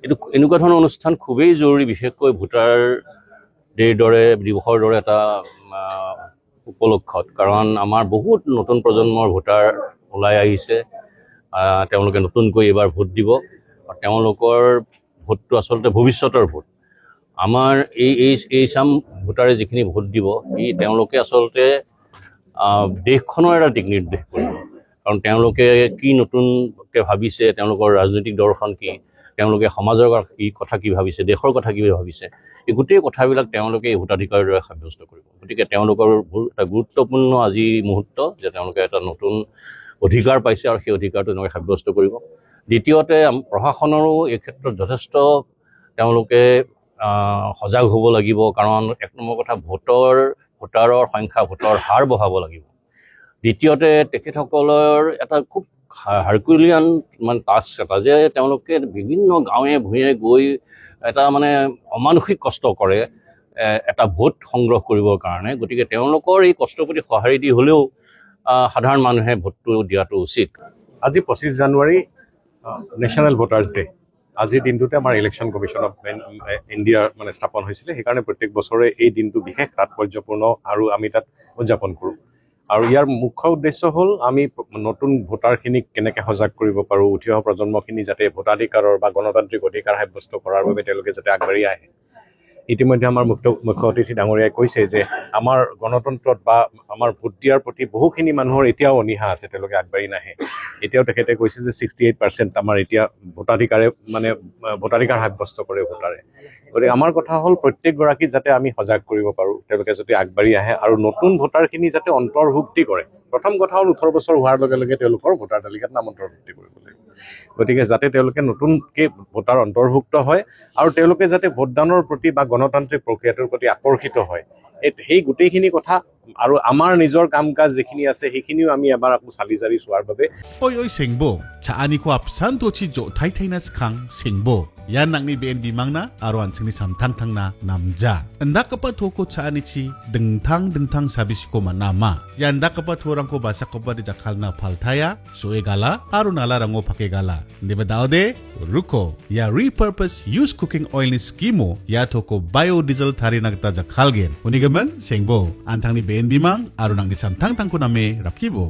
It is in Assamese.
এইটো এনেকুৱা ধৰণৰ অনুষ্ঠান খুবেই জৰুৰী, বিশেষকৈ ভোটাৰ ডেৰ দৰে দিৱসৰ দৰে এটা উপলক্ষত, কাৰণ আমাৰ বহুত নতুন প্ৰজন্মৰ ভোটাৰ ওলাই আহিছে। তেওঁলোকে নতুনকৈ এইবাৰ ভোট দিব। তেওঁলোকৰ ভোটটো আচলতে ভৱিষ্যতৰ ভোট। আমাৰ এই চাম ভোটাৰে যিখিনি ভোট দিব, তেওঁলোকে আচলতে দেশখনৰ এটা দিক নিৰ্দেশ কৰিব। কাৰণ তেওঁলোকে কি নতুনকৈ ভাবিছে, তেওঁলোকৰ ৰাজনৈতিক দৰ্শন কি, তেওঁলোকে সমাজৰ কথা কি ভাবিছে, দেশৰ কথা কি ভাবিছে, এই গোটেই কথাবিলাক তেওঁলোকে এই ভোটাধিকাৰৰ দ্বাৰা সাব্যস্ত কৰিব। গতিকে তেওঁলোকৰ এটা গুৰুত্বপূৰ্ণ আজি মুহূৰ্ত যে তেওঁলোকে এটা নতুন অধিকাৰ পাইছে আৰু সেই অধিকাৰটো তেওঁলোকে সাব্যস্ত কৰিব। দ্বিতীয়তে প্ৰশাসনৰো এই ক্ষেত্ৰত যথেষ্ট তেওঁলোকে সজাগ হ'ব লাগিব, কাৰণ এক নম্বৰ কথা ভোটাৰৰ সংখ্যা, ভোটৰ হাৰ বঢ়াব লাগিব। দ্বিতীয়তে তেখেতসকলৰ এটা খুব হাৰকুলিয়ান টাস্ক এটা, যে তেওঁলোকে বিভিন্ন গাঁৱে ভূঞে গৈ এটা অমানসিক কষ্ট কৰে এটা ভোট সংগ্ৰহ কৰিবৰ কাৰণে। গতিকে তেওঁলোকৰ এই কষ্টৰ প্ৰতি সঁহাৰি দি হ'লেও সাধাৰণ মানুহে ভোটটো দিয়াটো উচিত। আজি 25 জানুৱাৰী নেশ্যনেল ভোটাৰ্ছ ডে। আজিৰ দিনটোতে আমাৰ ইলেকশ্যন কমিশ্যন অফ ইণ্ডিয়াৰ স্থাপন হৈছিলে। সেইকাৰণে প্ৰত্যেক বছৰে এই দিনটো বিশেষ তাৎপৰ্যপূৰ্ণ আৰু আমি তাত উদযাপন কৰোঁ। আৰু ইয়াৰ মুখ্য উদ্দেশ্য হ'ল আমি নতুন ভোটাৰখিনিক কেনেকৈ সজাগ কৰিব পাৰোঁ, উঠি অহা প্ৰজন্মখিনি যাতে ভোটাধিকাৰৰ বা গণতান্ত্ৰিক অধিকাৰ সাব্যস্ত কৰাৰ বাবে তেওঁলোকে যাতে আগবাঢ়ি আহে। ইতিমধ্যে আমাৰ মুখ্য অতিথি ডাঙৰীয়াই কৈছে যে আমাৰ গণতন্ত্ৰত বা আমাৰ ভোট দিয়াৰ প্ৰতি বহুখিনি মানুহৰ এতিয়াও অনীহা আছে, তেওঁলোকে আগবাঢ়ি নাহে। এতিয়াও তেখেতে কৈছে যে 68% আমাৰ এতিয়া ভোটাধিকাৰ সাব্যস্ত কৰে ভোটাৰে। গতিকে আমাৰ কথা হ'ল প্ৰত্যেকগৰাকী যাতে আমি সজাগ কৰিব পাৰোঁ, তেওঁলোকে যাতে আগবাঢ়ি আহে আৰু নতুন ভোটাৰখিনি যাতে অন্তৰ্ভুক্তি কৰে। প্ৰথম কথা হ'ল 18 বছৰ হোৱাৰ লগে লগে তেওঁলোকৰ ভোটাৰ তালিকাত নাম অন্তৰ্ভুক্তি কৰিব লাগিব। গতিকে যাতে তেওঁলোকে নতুনকৈ ভোটাৰ অন্তৰ্ভুক্ত হয় আৰু তেওঁলোকে যাতে ভোটদানৰ প্ৰতি বা গণতান্ত্ৰিক প্ৰক্ৰিয়াটোৰ প্ৰতি আকৰ্ষিত হয়, সেই গোটেইখিনি কথা আৰু আমাৰ নিজৰ কাম কাজ যিখিনি আছে সেইখিনিও আমি এবাৰ আকৌ চালি জাৰি চোৱাৰ বাবে Oy sengbo, chaani ko apsan to chi jo thai thai na skang sengbo. Yan nang ni BNB mangna aruan sini samtang tang na namja. Anda kapa toko chaani chi dengtang sabis ko manama. Yanda kapa torang ko basa ko ba di jakal na paltaya, soe gala, aru nala rango pake gala. Di ba daude? Ruko, ya repurpose use cooking oil ni skimo, ya toko biodiesel tari nagta jakal gen. Unigaman sengbo, antang ni BNB mang aru nang ni samtang tang ko name rakibo.